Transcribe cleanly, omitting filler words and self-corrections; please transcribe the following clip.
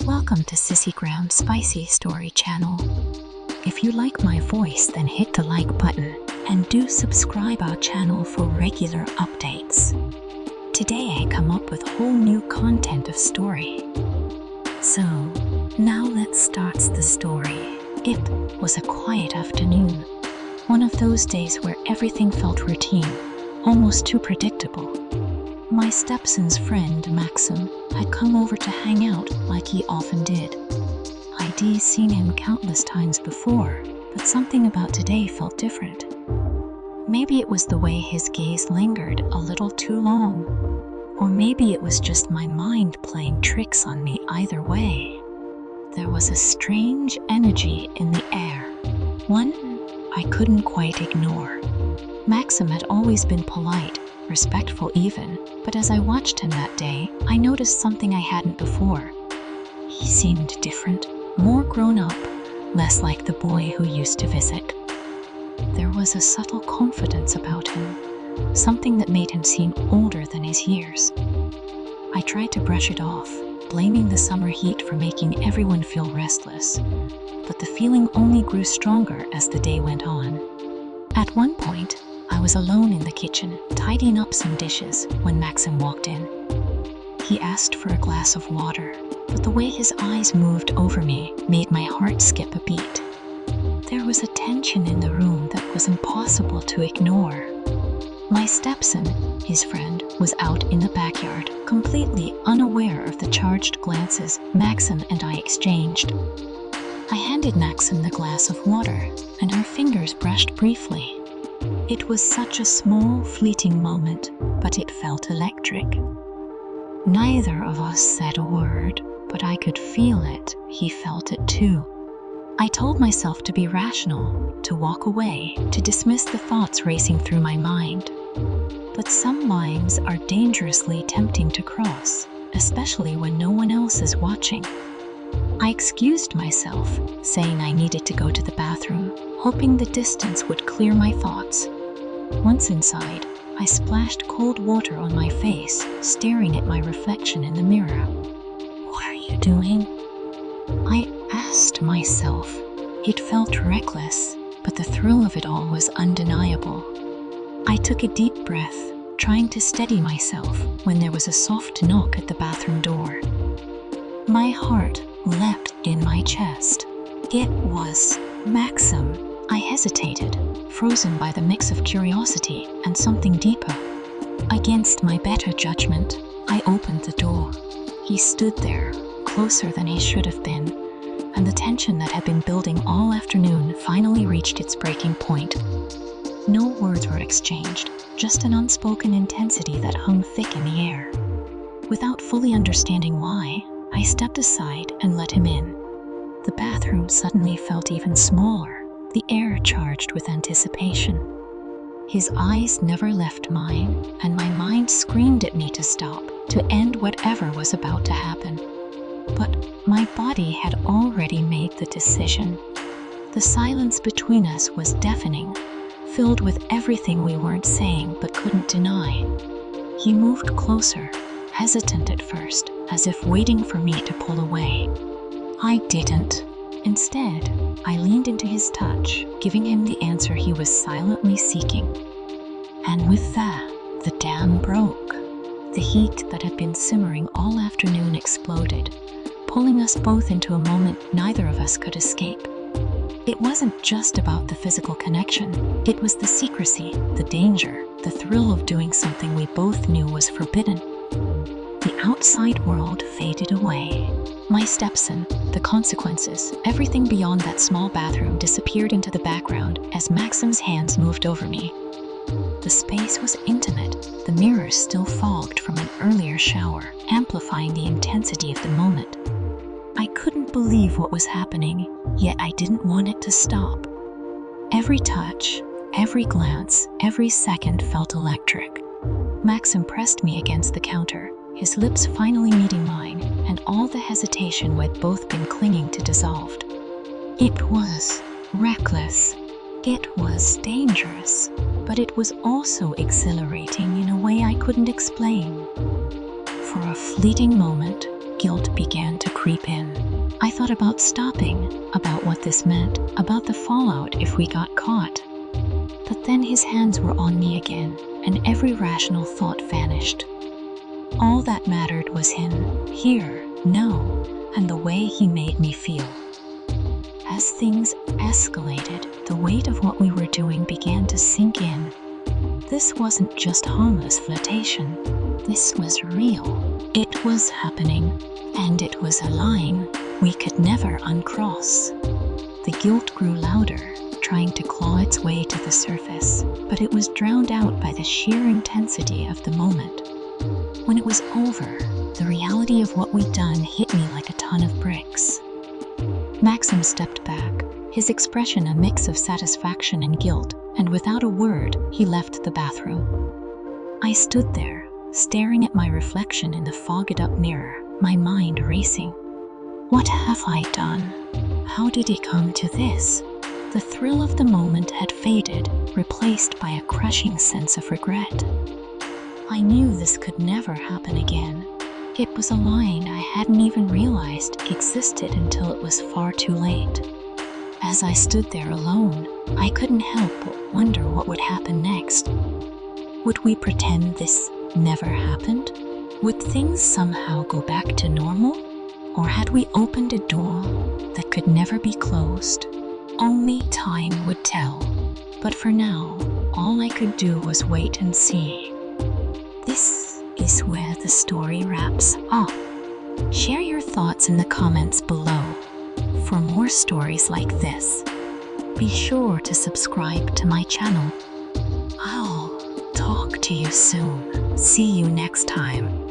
Welcome to Sissygram Spicy Story channel. If you like my voice, then hit the like button and do subscribe our channel for regular updates. Today I come up with whole new content of story. So, now let's start the story. It was a quiet afternoon. One of those days where everything felt routine, almost too predictable. My stepson's friend, Maxim, had come over to hang out like he often did. I'd seen him countless times before, but something about today felt different. Maybe it was the way his gaze lingered a little too long, or maybe it was just my mind playing tricks on me. Either way, there was a strange energy in the air, one I couldn't quite ignore. Maxim had always been polite, respectful even, but as I watched him that day, I noticed something I hadn't before. He seemed different, more grown up, less like the boy who used to visit. There was a subtle confidence about him, something that made him seem older than his years. I tried to brush it off, blaming the summer heat for making everyone feel restless, but the feeling only grew stronger as the day went on. At one point, I was alone in the kitchen, tidying up some dishes, when Maxim walked in. He asked for a glass of water, but the way his eyes moved over me made my heart skip a beat. There was a tension in the room that was impossible to ignore. My stepson, his friend, was out in the backyard, completely unaware of the charged glances Maxim and I exchanged. I handed Maxim the glass of water, and her fingers brushed briefly. It was such a small, fleeting moment, but it felt electric. Neither of us said a word, but I could feel it. He felt it too. I told myself to be rational, to walk away, to dismiss the thoughts racing through my mind. But some lines are dangerously tempting to cross, especially when no one else is watching. I excused myself, saying I needed to go to the bathroom, hoping the distance would clear my thoughts. Once inside, I splashed cold water on my face, staring at my reflection in the mirror. "What are you doing?" I asked myself. It felt reckless, but the thrill of it all was undeniable. I took a deep breath, trying to steady myself, when there was a soft knock at the bathroom door. My heart leapt in my chest. It was Maxim. I hesitated, frozen by the mix of curiosity and something deeper. Against my better judgment, I opened the door. He stood there, closer than he should have been, and the tension that had been building all afternoon finally reached its breaking point. No words were exchanged, just an unspoken intensity that hung thick in the air. Without fully understanding why, I stepped aside and let him in. The bathroom suddenly felt even smaller, the air charged with anticipation. His eyes never left mine, and my mind screamed at me to stop, to end whatever was about to happen. But my body had already made the decision. The silence between us was deafening, filled with everything we weren't saying but couldn't deny. He moved closer, hesitant at first, as if waiting for me to pull away. I didn't. Instead, I leaned into his touch, giving him the answer he was silently seeking. And with that, the dam broke. The heat that had been simmering all afternoon exploded, pulling us both into a moment neither of us could escape. It wasn't just about the physical connection. It was the secrecy, the danger, the thrill of doing something we both knew was forbidden. The outside world faded away. My stepson, the consequences, everything beyond that small bathroom disappeared into the background as Maxim's hands moved over me. The space was intimate, the mirrors still fogged from an earlier shower, amplifying the intensity of the moment. I couldn't believe what was happening, yet I didn't want it to stop. Every touch, every glance, every second felt electric. Maxim pressed me against the counter, his lips finally meeting mine, and all the hesitation we'd both been clinging to dissolved. It was reckless. It was dangerous, but it was also exhilarating in a way I couldn't explain. For a fleeting moment, guilt began to creep in. I thought about stopping, about what this meant, about the fallout if we got caught. But then his hands were on me again, and every rational thought vanished. All that mattered was him, here, now, and the way he made me feel. As things escalated, the weight of what we were doing began to sink in. This wasn't just harmless flirtation. This was real. It was happening, and it was a line we could never uncross. The guilt grew louder, trying to claw its way to the surface, but it was drowned out by the sheer intensity of the moment. When it was over, the reality of what we'd done hit me like a ton of bricks. Maxim stepped back, his expression a mix of satisfaction and guilt, and without a word, he left the bathroom. I stood there, staring at my reflection in the fogged-up mirror, my mind racing. What have I done? How did it come to this? The thrill of the moment had faded, replaced by a crushing sense of regret. I knew this could never happen again. It was a line I hadn't even realized existed until it was far too late. As I stood there alone, I couldn't help but wonder what would happen next. Would we pretend this never happened? Would things somehow go back to normal? Or had we opened a door that could never be closed? Only time would tell. But for now, all I could do was wait and see. This is where the story wraps up. Share your thoughts in the comments below. For more stories like this, be sure to subscribe to my channel. I'll talk to you soon. See you next time.